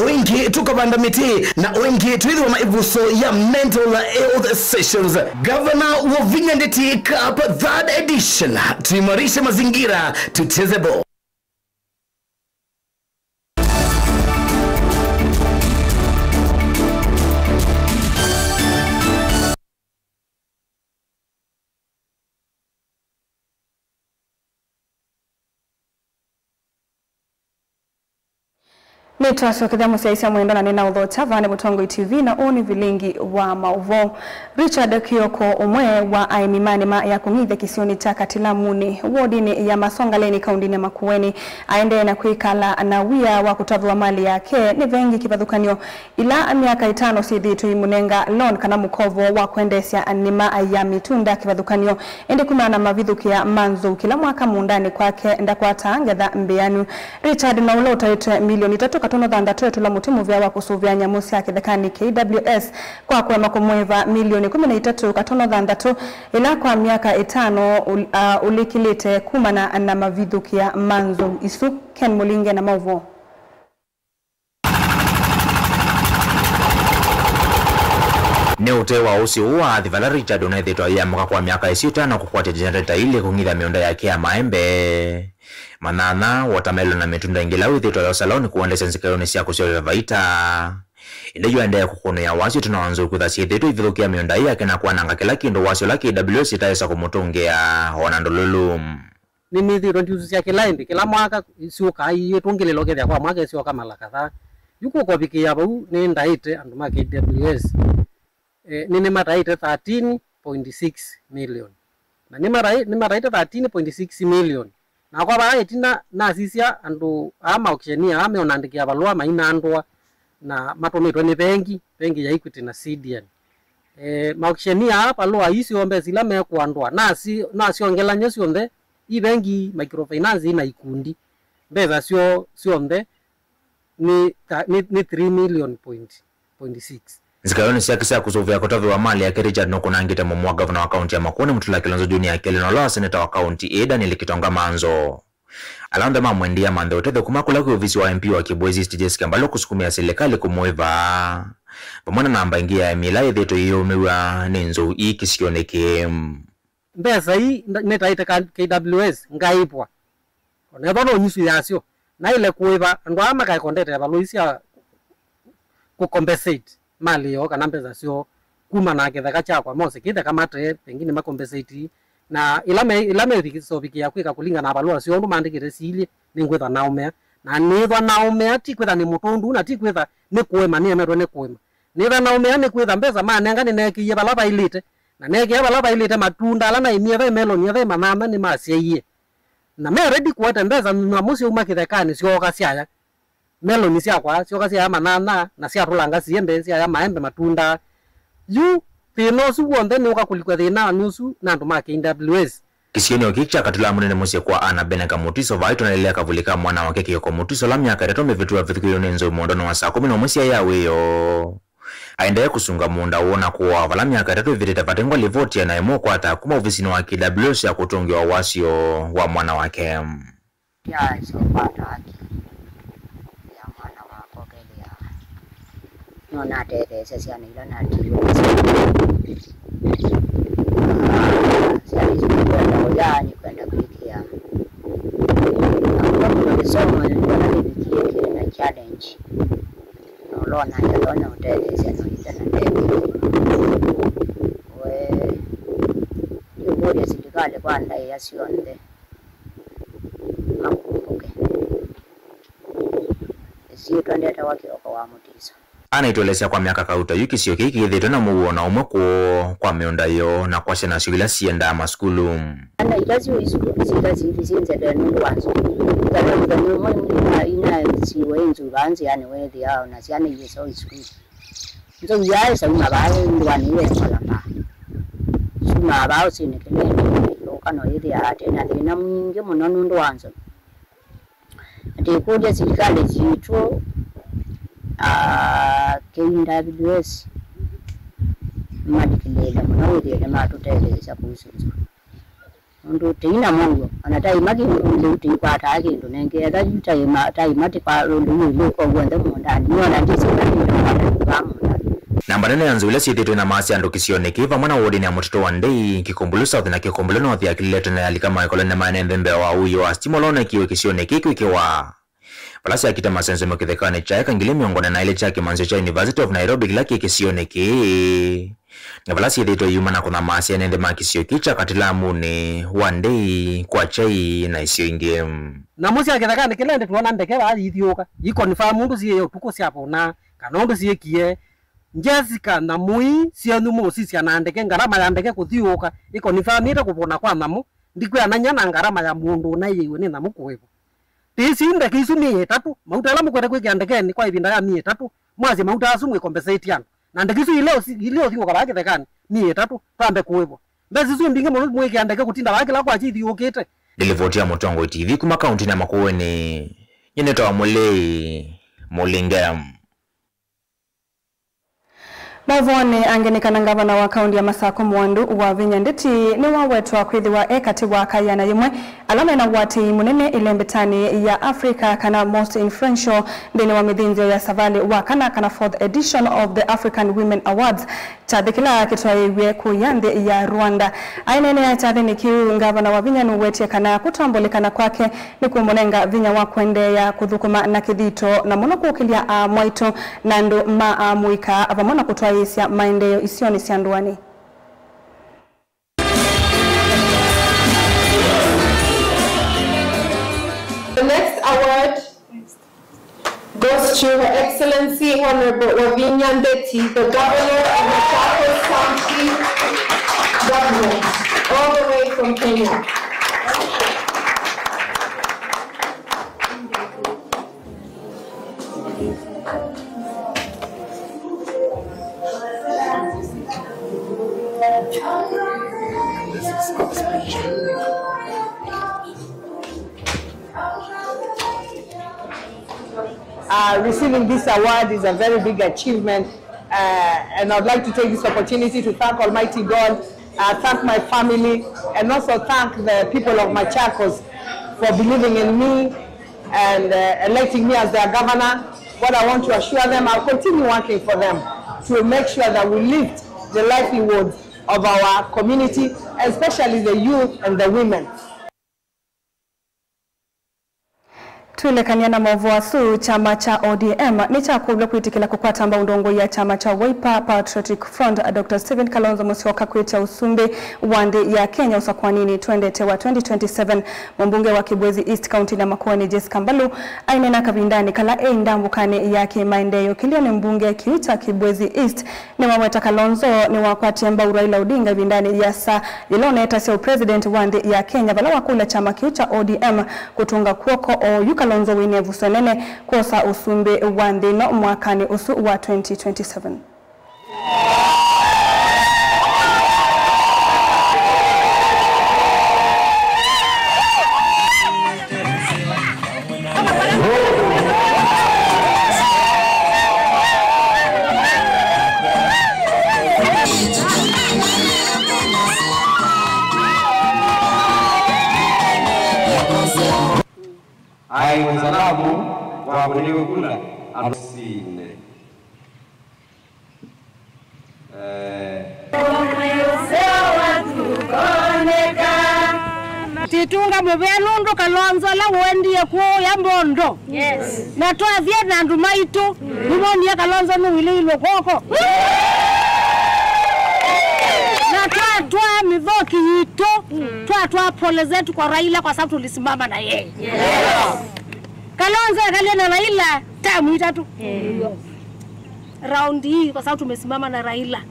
wengi tukabanda miti na wengi tuidhwa maivuso ya mental health sessions. Governor Wavinya Ndeti Cup 3rd edition, tuimarishe mazingira, tucheze ball.
Netwaso kidhamu siaisa mwendo na nena udhota vane Mutongo TV na oni vilingi wa mauvo. Richard Kioko umwe wa aimimani ma ya kungidhe kisioni cha Katilamuni wodini ya Masongaleni kaundini Makueni aende na kuikala na wia wa kutavu wa mali yake ni vengi kibadhukanyo ila miaka 5 sidhi tuimunenga loan kana mukovo wa kuendesya anima ya mitunda kibadhukanyo ende kumana mavidhuki ya manzo kila mwaka muundani kwake ndakwata angedha mbeanu. Richard na ulo utaitwe milioni 3 katono dhanda twetu la mutimu vya wa kusuvya nyamusi ya kidhekani KWS kwa kuwema kumweva milioni 13 katono dhanda tu ila kwa miaka 5 ulikilite kumana na mavidhuki ya manzo isu Ken Mulinge na mauvo.
Ni utewa usi uwa adhivala Richard unayethitwa ya mwaka kwa miaka isita na kukwate generator ili kungitha miunda yake ya maembe manana watermelon na mitunda ingila withitwa ya saloni kuwande sensikayo siya kusio vaita inde yuandaya kukono ya wasio tunawanzu kuthasi thitwa ivithukia miunda yake na kuananga kila kindu wasio laki WS itaesa kumutungea wanandolulu.
Mimi thiro ndiusu cia kilaindi kila mwaka isuka iyo tungililo kethia kwa mwaka isuka mala kadhaa yuko kwa biki ya bau ni ndaite andu ma KWS nini maraite 13.6 million na ni maraite 13.6 million na kwa bara itina na sisia andu ama okshenia ame onandikia balua maina andwa na matometwa ni bengi ya Equity na CDN maokshenia balua isi ombe sila me kuandwa na si ongela nyesi onde i bengi microfinance na ikundi mbeza sio onde ni 3 million point 6.
Zikayoni siya kisa kusuvia kotovi wa mali ya Richard no kunangite mwa governor wa kaunti ya Makueni Mutula Kilonzo Junior Kelino loa seneta wa kaunti Eda Nilikitonga Manzo. Alanda mamwendia mande utete kumakula kwa ofisi wa MP wa Kibwezi Stijes Kambalo kusukumia serikali kumuiva. Pamwana na ambangia ya milai dheto hiyo miwa ninzo hii kisioneke.
Mbesa hii netaite KWS ngaipwa. Onetono nyusu yasio. Na ile kuiva ndo ama kai kondete ya baloisia kukompensate mali yo kana mbeza sio kuma na ketha cha kwa mose kitha kama te pengine makompensate na ilame thikisobikia kwika kulinga na balua sio ndo mandikire sili ningwetha naumea na nitha naumea ti kwetha ni mutundu na ti kwetha ni kuema ni emerwe ni kuema nitha naumea ni kwetha mbeza manenga ni nekiye balaba ilite na nekiye balaba ilite matunda ala na imie ve melon ye manama ni masiye na me ready kuweta mbeza na musi umakithekani sio kasiaya meloni cia kwa sio kasi ya manana na cia rulanga ciembe cia ya maembe matunda yu thino su wonde ni ukakulikwa thina nusu na andu ma KWS
kisioni okicha katula munene musie kwa ana Beneka Mutiso vaito na lelea kavulika mwana wake Kioko Mutiso la miaka 3 mevitua vithukiyo nenzo mondono wa saa 10 musia yawe yo aendelea kusunga munda uona kuwa vala miaka 3 viteta vatengwa livoti na emo kwa ata kuma ofisini wa KWS ya kutungi wa wasio wa mwana wake
ya sio pata haki no na tete sasa ni lana tiro sasa ni ya ni kwenda kulikia kwa somo ni kwenda kulikia na challenge lona ya lona hotel seno itana ndege we yuko ya serikali kwanza yasionde makumbuke sio twendeta wake wa mutiso
anaitolesya kwa miaka kauta yukisio kiki ithitwe na muwona umwe kwa miunda yo na kwa ciana ciila cienda maskulu
ana itazi isukulu sitazi vizinze denu wanzo kana denu mwe ina siwe inzu banzi yani wethi yao na ciana yeso isukulu nzo yae sa mabaye ndwani we kalamba suma bao sinekele lokano yithi atena thina mwingi muno nundu wanzo ndikuja serikali jitu KWS madikilela munawithile matutetheesya kususu ndu tina mungu anataimaki ndu utikwata kindu nengetha taimati kwa lundu ogwenthe mundani niona
namba nene yanzu ila siethitwe na maasi andu kisioneki vamwe na wodi ya mutito wa ndei kikumbulu south na kikumbulu north ya kilileto na yalika maekolo na maene mbembe wa uyo wa stimolona kiwe kisioneki kikiwa palasi akita masenzo mokithekane chae kangile miongone na ile chake manzo cha University of Nairobi kila kisioneki na palasi yethitwe yuma na kuna maasi anende makisio kicha katilamu ni wandei kwa chai na isio ingi
na musi akithekane kilende tuona ndeke ba yithioka yikonfirm mundu siye tuko siapo na kana ndu siye kie Jessica na mui sianu mo sisi anandeke ngarama ya ndeke kuthioka ikonfirm nita kupona kwa namu ndikwe ananya na ngarama ya mundu na yewe ni namu kuwepo tisinde kisumi tatu mautala mukwete kwikia ndekeni kwa ibinda ya 3 mwazi mauta asumwe compensate yana na ndekisu ileo thingo kabake thekani 3 pambe kuwepo mbezi zu ndinge mo mwikia ndeke kutinda baki la kwa chithi ukite
Dilivotia Mutongo TV kuma kaunti na Makueni yeneta wa Mulingam
Mavone angenikana ngavana wa kaundi ya Masako Mwandu wa Vinyanditi ni wawetwa kwithiwa ekati wa kayana yimwe alama na wati munene ilembetani ya Africa kana most influential ndeni wa mithinzio ya Savali wa kana fourth edition of the African Women Awards chathikila kitwaiwe kuyandhe ya Rwanda ainene ya chathini kiu ngavana wa Vinyanu wetie kana kutambulikana kwake ni kumunenga vinya wa kuendea kuthukuma na kithito na muno kukilia mwaito na ndu muika avamona kutwa isya maendeleo isioni sianduani.
The next award goes to Her Excellency Honorable Wavinya Ndeti, the Governor of the Machakos County Government, all the way from Kenya.
Receiving this award is a very big achievement, and I'd like to take this opportunity to thank Almighty God, thank my family, and also thank the people of Machakos for believing in me and electing me as their governor. What I want to assure them, I'll continue working for them to make sure that we lift the livelihood of our community, especially the youth and the women.
Tulekania na mavuasu chama cha ODM ni cha kubla kuitikila kukwata mbaundongo ya chama cha Wiper Patriotic Front Dr. Stephen Kalonzo Musyoka kuitia usumbe wande ya Kenya usakwanini twendete wa 2027 mbunge wa Kibwezi East County na Makueni Jessica Mbalu ainena kavindani kala ndambukane yake maendeleo kilio ni mbunge kiuta Kibwezi East ni waweta Kalonzo ni wakwati mbau Raila Odinga vindani ya saa iloneta sio president wande ya Kenya bala wakula chama kiuta ODM kutunga kuoko o Kalonzo wine vusenene kosa usumbe wandino mwakani usu wa 2027.
Hai wenzangu wa kuliwe kula amsine.
Situnga mubelundu Kalonzo la wendie ku ya Mbondo. Yes. Na twathie na ndumaitu niwonia Kalonzo ni wililo koko. Na twa mithoki yitu twa pole zetu kwa Raila kwa sababu tulisimama na yeye. Kalonzo akalia na Raila tamu itatu. Round hii kwa sababu tumesimama na Raila.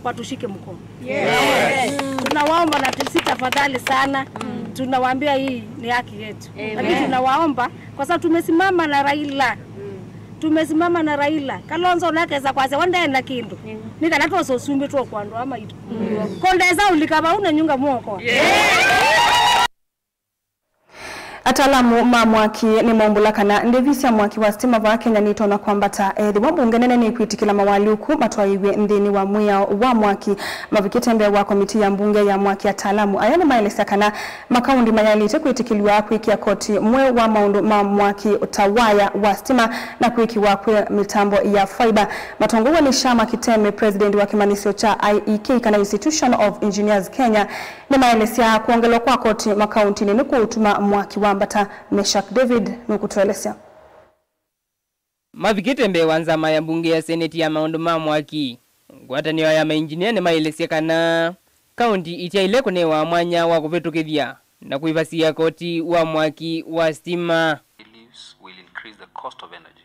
Watushike mkono. Yes. Tunawaomba na tafadhali sana. Tunawaambia hii ni haki yetu. Lakini tunawaomba kwa sababu tumesimama na Raila. Tumesimama na Raila. Kalonzo nakeza kwaze wanda na kindu. Nika nato so sumbe to kwando ama itu. Kondeza ulikaba una nyunga mwoko.
Atalamu mamwaki ni maumbulakana ndevisia mwaki wa stima wa Kenya nitona kwambata wambungenene ni kwitikila mawaliuku matwaiwe ndini wa mwia wa mwaki mavikitembe wa komiti ya mbunge ya mwaki atalamu ayane maelesa kana makaundi mayalite kwitikiliwa kuikia koti mwe wa maundu mamwaki utawaya wa stima na kuikiwa kwe mitambo ya fiber matonguwa ni Shama Kiteme president wa kimanisio cha IEK kana Institution of Engineers Kenya ni maelesa kuongelo kwa koti makaundi ni kutuma mwaki wa Mbata Meshak David nukutuelesea.
Mavikitembe wanzama ya mbunge ya seneti ya maundu mamwaki. Ngwatanio ya mainjinia ni maelesia kana kaunti itiaile kunewa mwanya wa kuvetukithia na kuivasia koti wa mwaki wa stima.
Will increase the cost of energy.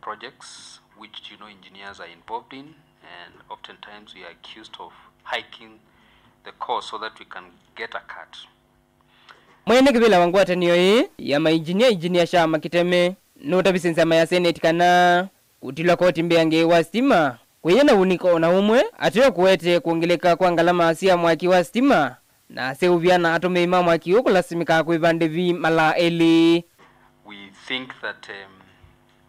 Projects which engineers are involved in, and oftentimes we are accused of hiking the cost so that we can get a cut.
Mwene kibila wangwatanio hii ya mainjinia Shama Kiteme notabisensa ya seneti kana kutilwa koti mbeange wa stima kuyena uniko na umwe atiyo kuwete kuongeleka kwa ngalama asia mwaki wa stima na seuviana atome ima mwaki ukulasimika kuivande vi mala eli.
We think that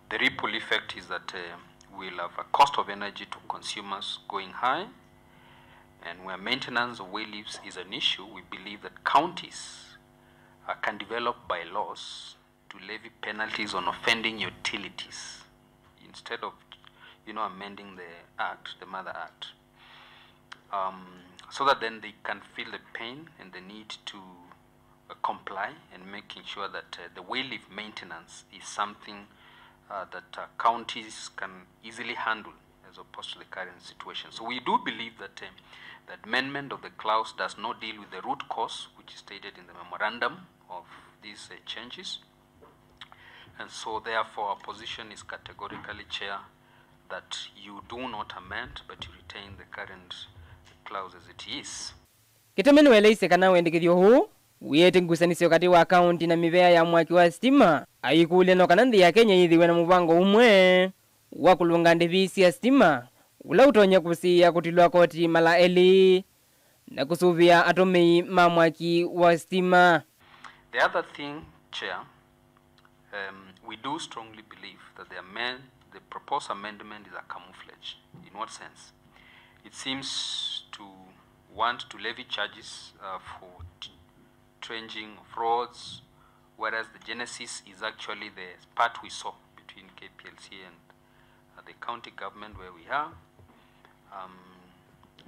the ripple effect is that we'll have a cost of energy to consumers going high, and where maintenance of well leaves is an issue, we believe that counties can develop bylaws to levy penalties on offending utilities instead of, amending the act, the Mother Act, so that then they can feel the pain and the need to comply and making sure that the well leaf maintenance is something that counties can easily handle as opposed to the current situation. So we do believe that the amendment of the clause does not deal with the root cause, which is stated in the memorandum of these changes, and so therefore our position is categorically, Chair, that you do not amend but you retain the current clause as it is.
Kitemenu weleise kana wendekithio huu wiyete ngusanisio kati wa county na mivea ya mwaki wa stima aikule no kanandi ya Kenya yithiwe na mubango umwe wa kulunga ndevisi ya stima ula utonya kusia kutilwa koti mala eli na kusuvia atomei mamwaki wa stima.
The other thing, Chair, we do strongly believe that the proposed amendment is a camouflage. In what sense? It seems to want to levy charges for trenching of roads, whereas the genesis is actually the part we saw between KPLC and the county government where we are,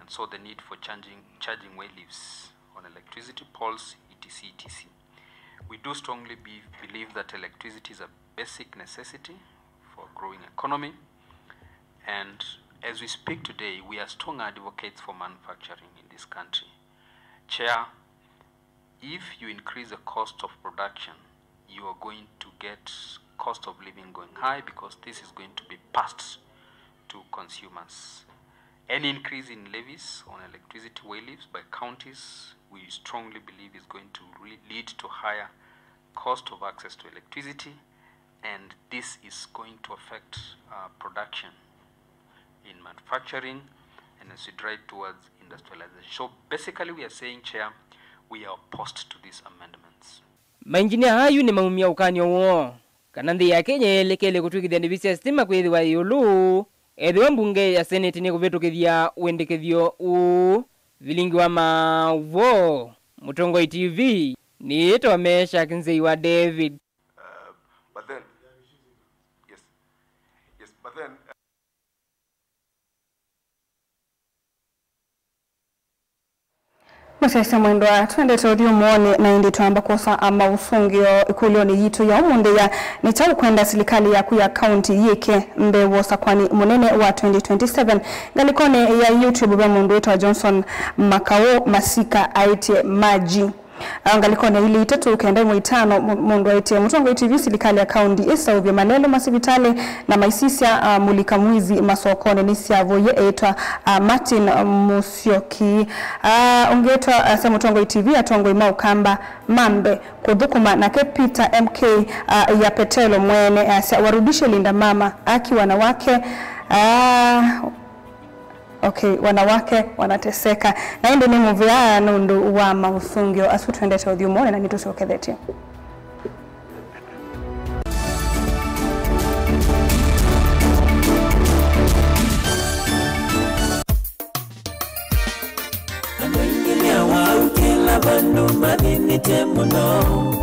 and so the need for charging well leaves on electricity poles, etc. We do strongly believe that electricity is a basic necessity for a growing economy, and as we speak today, we are strong advocates for manufacturing in this country. Chair, if you increase the cost of production, you are going to get cost of living going high because this is going to be passed to consumers. Any increase in levies on electricity well leaves by counties, we strongly believe is going to lead to higher cost of access to electricity, and this is going to affect production in manufacturing and as we drive towards industrialization. So basically we are saying, Chair, we are opposed to these amendments.
Mainjinia hayu ni maumia ukanyo uo. Kanandi ya Kenya elekele kutuikithia ndivisi ya stima kwithiwa iulu. Ethiwa mbunge ya seneti ni kuvetukithia uendekethio u vilingi wa mauvo. Mutongo TV ni ito Meshak wa David.
But then, but then
Musesa mwendwa twende tuthio muone na indi twamba kosa ama usungio ikulio ni yitu ya umunde ya nitau kwenda serikali ya kuya county yike mbewo sakwani munene wa 2027 galikone ya YouTube ba mundu wetu wa Johnson Makao Masika aite maji angalikone ili itatu kenda mwitano mundu aite Mutongo TV serikali ya county isa uvya malelo masibitale na maisisia mulika mwizi masokone nisiavo ye etwa Martin Musyoki ungetwa Mutongo TV atongo ima ukamba mambe kudhukuma na Peter MK ya Petelo mwene warudishe linda mama aki wanawake okay, wanawake wanateseka na indi ni muvia nundu wa mausungio asu tuende tuthio muone na nitu soketheti
Bandu madini temuno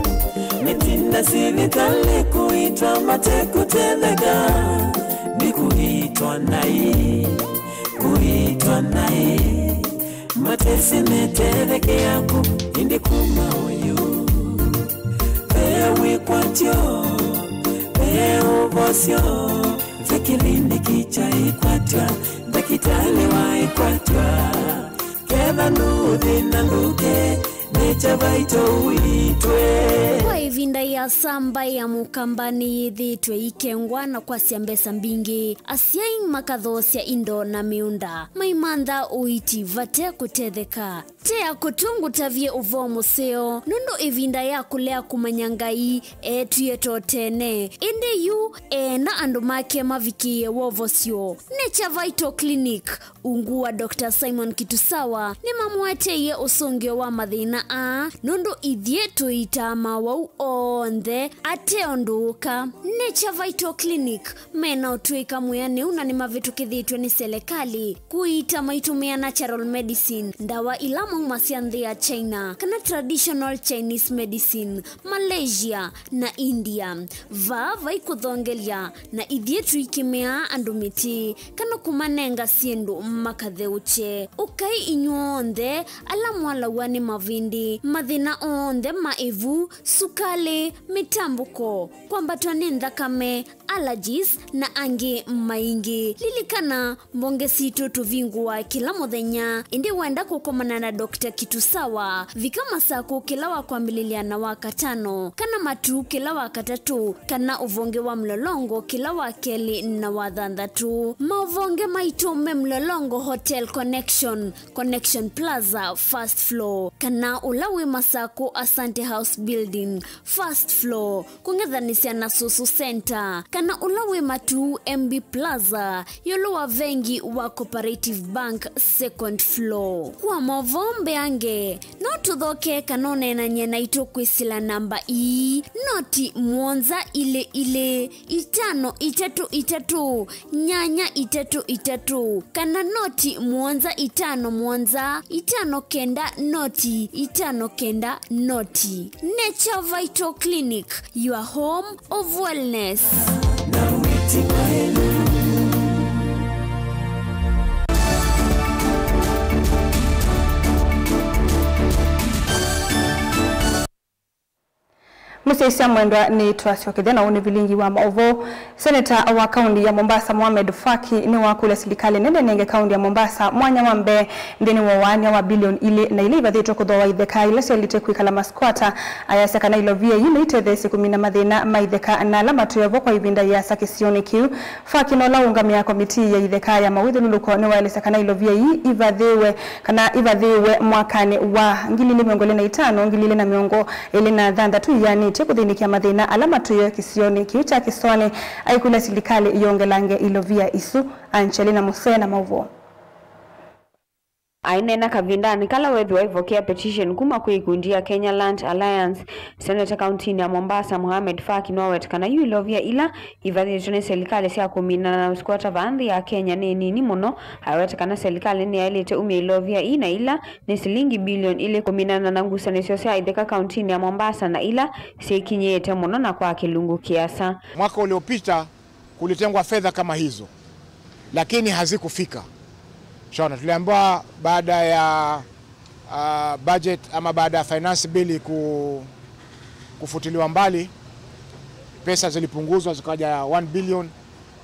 Nitinda sivitali kuitwa mateku tenega Nikuitwa nai Matesi metereke yangu indi kuma uyu Pewe kwatyo, pewe vosyo Vikilindi kicha ikwatya, dakitali wa ikwatya Keva nuthi na nguke Necha vaito uitwe
Kwa ivinda ya samba ya mukambani yithitwe ikengwa na kwa siambesa mbingi Asiai makathosia indo na miunda Maimantha uiti vate kutetheka Tea kutungu tavie uvo museo Nundu ivinda ya kulea kumanyangai tuye totene Inde yu na andumake mavikie wovosio Necha Vaito Clinic Unguwa Dr. Simon Kitusawa Ni mamuateye usungio wa mathina Nundu ithietu itama wau onthe ateonduka Nature Vital Clinic mena utuika muyane una ni mavitu kithitwe ni serikali kuita maitumia natural medicine ndawa ilama umasianthi ya China kana traditional Chinese medicine Malaysia na India vaikuthongelia na ithietu ikimea andumiti kana kumanenga siendu makatheuche ukai inyuonthe ala mwalawani mavindi mathina onthe maevu sukale mitambuko kwambatwa ni nthakame allergies na angi maingi lilikana mbonge situ tuvingua kila muthenya indi wenda kukomana na Dr. Kitusawa vikama saku kila wakwambililia na wakatano kana matu kila wakatatu kana uvonge wa mlolongo kila wakeli na wathandatu mauvonge maitume mlolongo Hotel Connection Plaza first floor kana ulawe masako Asante House Building first floor kungethanisia na Susu Center kana ulawe matu MB Plaza yolo vengi wa Cooperative Bank second floor kwa movombe ange no tuthoke kanone na nyena itokwisila namba noti mwonza ile 5 nyanya 3 kana noti mwonza 5 kenda noti 5 kenda noti Nature Vital Clinic, your home of wellness.
Musesa mwendwa ni twasiokethena uni vilingi wa maovo Senator wa kaunti ya Mombasa Mohamed Faki ni wakule serikali nende nenge kaunti ya Mombasa mwanya wa mbe ndeni wa wanya wa bilioni ile na ile ivathitwe kuthwa itheka ile selite kwikala maskwata ayasaka na ilovia yine ithethe siku mina mathina maitheka na alama tuyovo kwa ivinda ya sakisioni kiu Faki no laungamia komiti ya itheka ya mawithuluko ni waelesaka na ilovia ivadhiwe mwakani wa 2025 2026 yani kudhinikia mathina alama tuyo kisioni kiucha kisone aikula serikali yongelange ilovia isu Angelina Musena mauvo
Ainena kavindani kala wethi waivokea petition kuma kuikundia Kenya Land Alliance Senator County ya Mombasa Mohamed Faki Nowet kana yu ilovia ila ivathitwe ni serikali cia kumina na uskwata vanthi ya Kenya ni muno awete kana serikali ni yailite umia ilovia ina ila ni shilingi bilioni ile kumina na ngusanisho cia itheka County ya Mombasa na ila sikinyete muno na kwa kilungu kiasa.
Mwaka uliopita kulitengwa fedha kama hizo lakini hazikufika. Shona tuliambiwa baada ya budget ama baada ya finance bill kufutiliwa mbali, pesa zilipunguzwa zikaja 1 billion,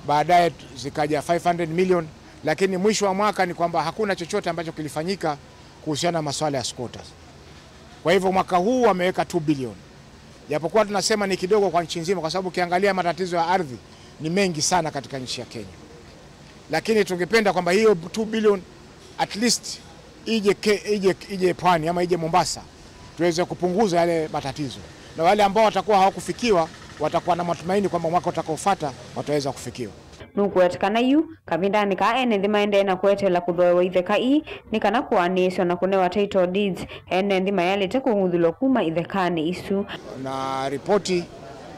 baadaye zikaja 500 million, lakini mwisho wa mwaka ni kwamba hakuna chochote ambacho kilifanyika kuhusiana na masuala ya squatters. Kwa hivyo mwaka huu wameweka 2 billion. Japokuwa tunasema ni kidogo kwa nchi nzima, kwa sababu ukiangalia matatizo ya ardhi ni mengi sana katika nchi ya Kenya. Lakini tungependa kwamba hiyo 2 billion at least ije Pwani ama ije Mombasa, tuweze kupunguza yale matatizo. Na wale ambao watakuwa hawakufikiwa watakuwa na matumaini kwamba mwaka utakaofuata wataweza kufikiwa.
Nukuetikana yu kavindani ka ene ndima ende na kuetela kudhoewa itheka ii ni kana kuaniswa na kunewa title deeds ene ndima yalete kungudhulo kuma ithekani isu.
Na ripoti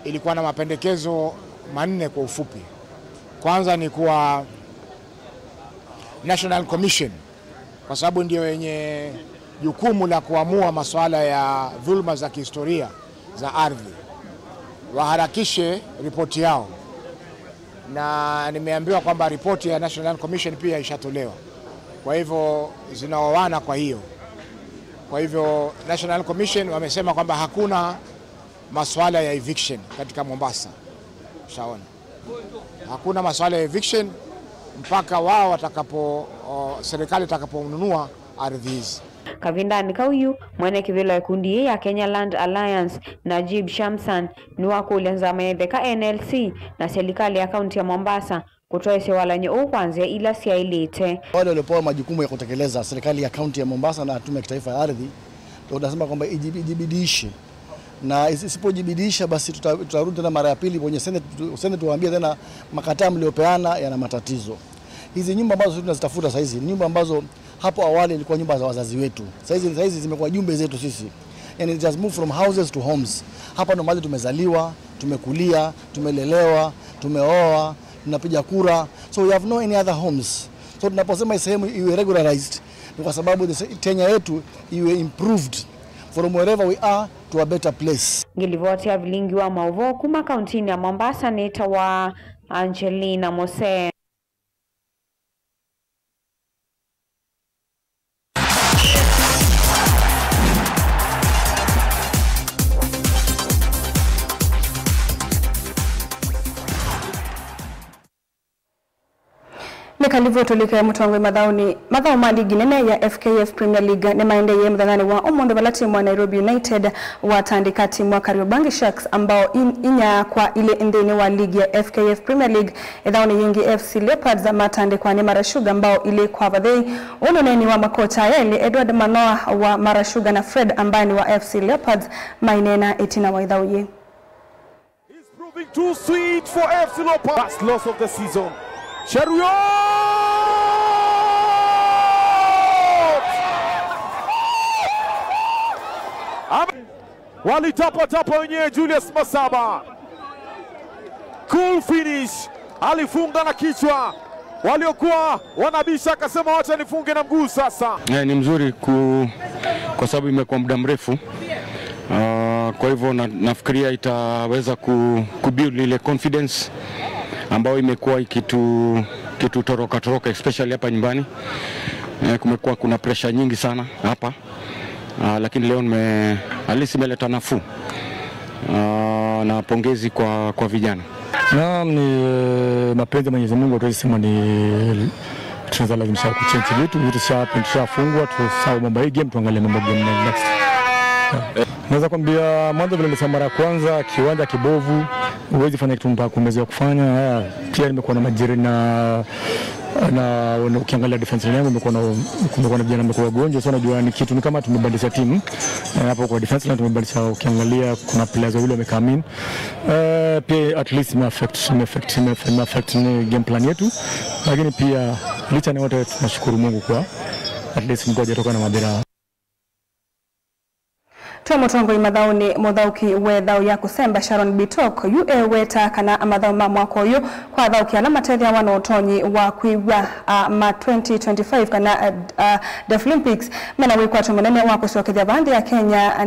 ilikuwa na mapendekezo 4 kwa ufupi. Kwanza ni kuwa National Commission, kwa sababu ndio yenye jukumu la kuamua masuala ya dhulma za kihistoria za ardhi, waharakishe ripoti yao. Na nimeambiwa kwamba ripoti ya National Commission pia ishatolewa. Kwa hivyo zinaoana kwa hiyo. Kwa hivyo National Commission wamesema kwamba hakuna masuala ya eviction katika Mombasa. Shaona. Hakuna masuala ya eviction mpaka wao serikali itakaponunua ardhi hizi.
Kavindani kauyu mwene kivilo kundi ya Kenya Land Alliance Najib Shamsan niwa kulianza mayetheka NLC na serikali ya kaunti ya Mombasa kutoa sewala nye kwanza ila si ilete.
Wale waliopewa majukumu ya kutekeleza, serikali ya kaunti ya Mombasa na tume ya kitaifa ya ardhi, tunasema kwamba ijibidishe, na isipojibidisha basi tutarudi tena mara ya pili kwenye Senate tuwaambie tena makataa mliopeana yana matatizo. Hizi nyumba ambazo tunazitafuta sasa hizi nyumba ambazo hapo awali ilikuwa nyumba za wazazi wetu. Sasa hizi zimekuwa jumbe zetu sisi. And it just moved from houses to homes. Hapa ndo mahali tumezaliwa, tumekulia, tumelelewa, tumeoa, tunapiga kura. So we have no any other homes. So tunaposema sehemu iwe regularized ni kwa sababu Kenya yetu iwe improved from wherever we are to a better place.
Ngilivotia vilingi wa Mauvo kuma kauntini ya Mombasa neta wa Angelina Mose.
Nikalivotolika mutongwe madhao maligi nene ya FKF Premier League ne maende ye mdhanani wa Omondo balati mwa Nairobi United watandika timu wa Kariobangi Sharks ambao inya kwa ile endeni wa ligi ya FKF Premier League edhaoni yengi FC Leopards matande kwa ne Marashuga ambao ile kwa vadhei unoneni wa makocha yele Edward Manoa wa Marashuga na Fred ambani wa FC Leopards mainena etina wa idhauye.
It's proving too sweet for FC Leopards. Last loss of the season. Chariot! Walitapa wenyewe Julius Masaba. Cool finish. Alifunga na kichwa. Waliokuwa wanabisha akasema wacha nifunge na mguu sasa.
Ni mzuri kwa sababu imekuwa muda mrefu. Kwa hivyo nafikiria itaweza kubuild ile confidence ambao imekuwa ikitutoroka especially hapa nyumbani. Kumekuwa kuna pressure nyingi sana hapa, lakini leo alisi imeleta nafuu, na pongezi kwa vijana.
Naam, ni mapenzi ya Mwenyezi Mungu, tunasema ni tunaweza lazimisha kuchange vitu tushafungwa, tusahau mambo hii game, tuangalie mambo game next. Naweza kwambia mwanzo vile nilisema mara kwanza kiwanja kibovu, huwezi fanya kitu mpaka umezoea kufanya. Pia nimekuwa na majeri na ukiangalia defense yangu imekuwa na vijana wamekuwa wagonjwa, so najua ni kitu ni kama tumebadilisha timu hapo kwa defense line, tumebadilisha. Ukiangalia kuna players wale wamekaa in, pia at least ime affect ni game plan yetu, lakini pia licha na wote tunashukuru Mungu kwa at least ngoja toka na madhara.
Mutongo imathauni muthauki wethau ya kusemba Sharon Bitok yu weta kana amathau ma mwaka uyu kwa thauki ala matethia wana utonyi wa kuigwa ma 2025 kana Deaflympics mena wikwatu munene wa kucokethia bandi ya Kenya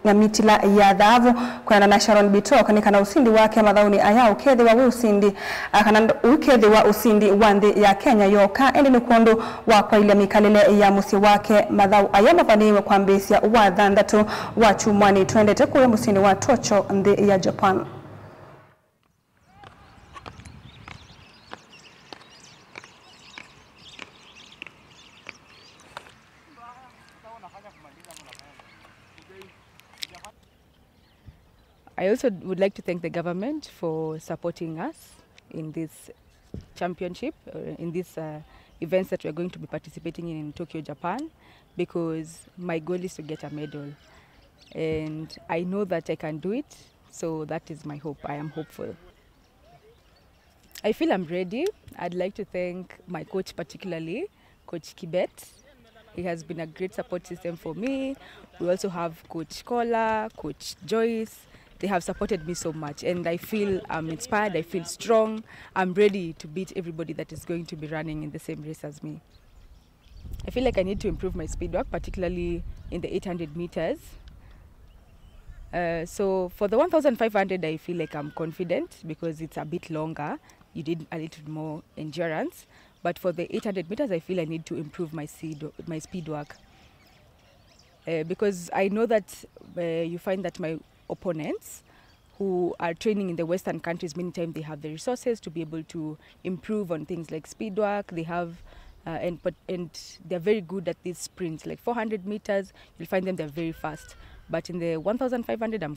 na mitila ya thavu kwa na Sharon Bitok ni kana usindi wake mathauni aya ukethi wa usindi kana ukethi wa usindi wa nthi ya Kenya yoka endi ni kundu wa kwa ile mikalele ya musi wake mathau aya mafaniwe kwa mbisia wa thandatu wa chumwani tuendete kuya musini wa Tokyo nthi ya Japan.
I also would like to thank the government for supporting us in this championship, in these events that we are going to be participating in Tokyo, Japan, because my goal is to get a medal. And I know that I can do it, so that is my hope. I am hopeful. I feel I'm ready. I'd like to thank my coach particularly, Coach Kibet. He has been a great support system for me. We also have Coach Kola, Coach Joyce. They have supported me so much, and I feel I'm inspired, I feel strong. I'm ready to beat everybody that is going to be running in the same race as me. I feel like I need to improve my speed work, particularly in the 800 meters. So for the 1,500, I feel like I'm confident because it's a bit longer. You need a little more endurance. But for the 800 meters, I feel I need to improve my speed work. Because I know that you find that my opponents who are training in the Western countries, many times they have the resources to be able to improve on things like speed work. They have, and they're very good at these sprints, like 400 meters, you'll find them, they're very fast. But in the 1,500, I'm